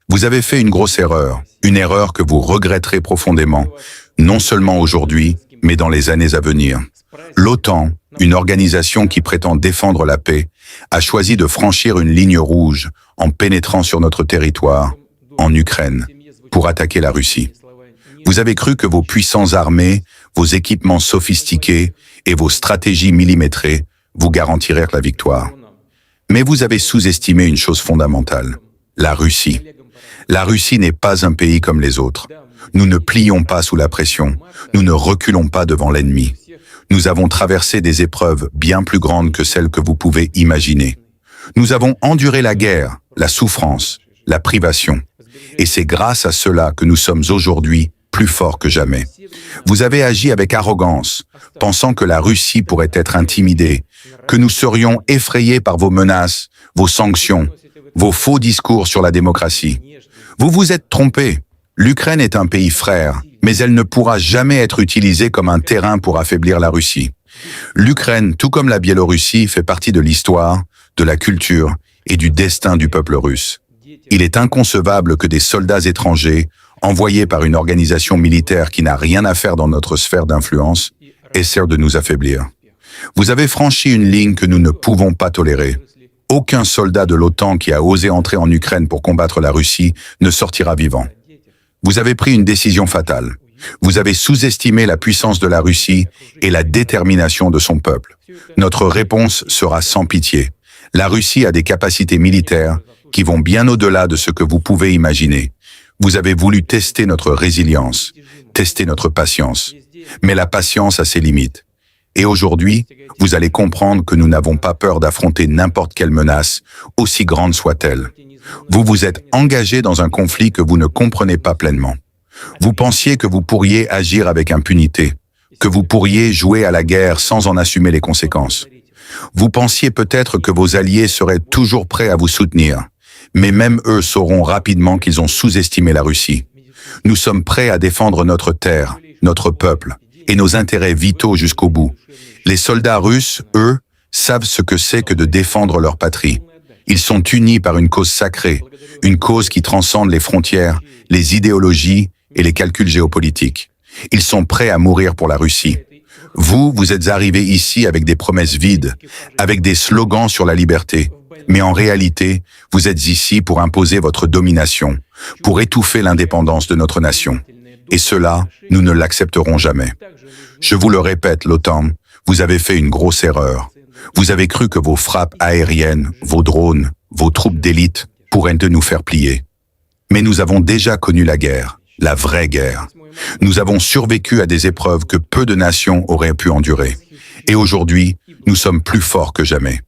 Vous avez fait une erreur que vous regretterez profondément, non seulement aujourd'hui, mais dans les années à venir. L'OTAN, une organisation qui prétend défendre la paix, a choisi de franchir une ligne rouge en pénétrant sur notre territoire, en Ukraine, pour attaquer la Russie. Vous avez cru que vos puissances armées, vos équipements sophistiqués et vos stratégies millimétrées vous garantiraient la victoire. Mais vous avez sous-estimé une chose fondamentale, la Russie. La Russie n'est pas un pays comme les autres. Nous ne plions pas sous la pression, nous ne reculons pas devant l'ennemi. Nous avons traversé des épreuves bien plus grandes que celles que vous pouvez imaginer. Nous avons enduré la guerre, la souffrance, la privation. Et c'est grâce à cela que nous sommes aujourd'hui plus forts que jamais. Vous avez agi avec arrogance, pensant que la Russie pourrait être intimidée, que nous serions effrayés par vos menaces, vos sanctions, vos faux discours sur la démocratie. Vous vous êtes trompés. L'Ukraine est un pays frère, mais elle ne pourra jamais être utilisée comme un terrain pour affaiblir la Russie. L'Ukraine, tout comme la Biélorussie, fait partie de l'histoire, de la culture et du destin du peuple russe. Il est inconcevable que des soldats étrangers, envoyés par une organisation militaire qui n'a rien à faire dans notre sphère d'influence, essaient de nous affaiblir. Vous avez franchi une ligne que nous ne pouvons pas tolérer. Aucun soldat de l'OTAN qui a osé entrer en Ukraine pour combattre la Russie ne sortira vivant. Vous avez pris une décision fatale. Vous avez sous-estimé la puissance de la Russie et la détermination de son peuple. Notre réponse sera sans pitié. La Russie a des capacités militaires qui vont bien au-delà de ce que vous pouvez imaginer. Vous avez voulu tester notre résilience, tester notre patience. Mais la patience a ses limites. Et aujourd'hui, vous allez comprendre que nous n'avons pas peur d'affronter n'importe quelle menace, aussi grande soit-elle. Vous vous êtes engagé dans un conflit que vous ne comprenez pas pleinement. Vous pensiez que vous pourriez agir avec impunité, que vous pourriez jouer à la guerre sans en assumer les conséquences. Vous pensiez peut-être que vos alliés seraient toujours prêts à vous soutenir, mais même eux sauront rapidement qu'ils ont sous-estimé la Russie. Nous sommes prêts à défendre notre terre, notre peuple et nos intérêts vitaux jusqu'au bout. Les soldats russes, eux, savent ce que c'est que de défendre leur patrie. Ils sont unis par une cause sacrée, une cause qui transcende les frontières, les idéologies et les calculs géopolitiques. Ils sont prêts à mourir pour la Russie. Vous êtes arrivés ici avec des promesses vides, avec des slogans sur la liberté. Mais en réalité, vous êtes ici pour imposer votre domination, pour étouffer l'indépendance de notre nation. Et cela, nous ne l'accepterons jamais. Je vous le répète, l'OTAN, vous avez fait une grosse erreur. Vous avez cru que vos frappes aériennes, vos drones, vos troupes d'élite pourraient nous faire plier. Mais nous avons déjà connu la guerre, la vraie guerre. Nous avons survécu à des épreuves que peu de nations auraient pu endurer. Et aujourd'hui, nous sommes plus forts que jamais.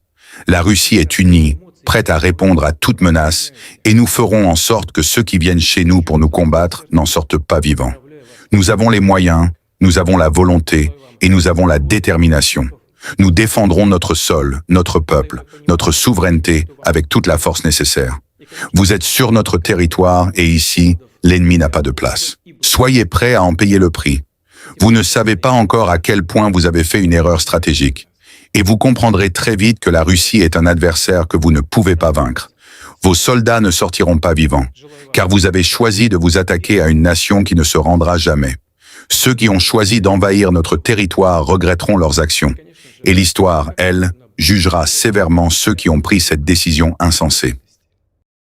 La Russie est unie, prête à répondre à toute menace, et nous ferons en sorte que ceux qui viennent chez nous pour nous combattre n'en sortent pas vivants. Nous avons les moyens, nous avons la volonté, et nous avons la détermination. Nous défendrons notre sol, notre peuple, notre souveraineté avec toute la force nécessaire. Vous êtes sur notre territoire et ici, l'ennemi n'a pas de place. Soyez prêts à en payer le prix. Vous ne savez pas encore à quel point vous avez fait une erreur stratégique. Et vous comprendrez très vite que la Russie est un adversaire que vous ne pouvez pas vaincre. Vos soldats ne sortiront pas vivants, car vous avez choisi de vous attaquer à une nation qui ne se rendra jamais. Ceux qui ont choisi d'envahir notre territoire regretteront leurs actions. Et l'histoire, elle, jugera sévèrement ceux qui ont pris cette décision insensée.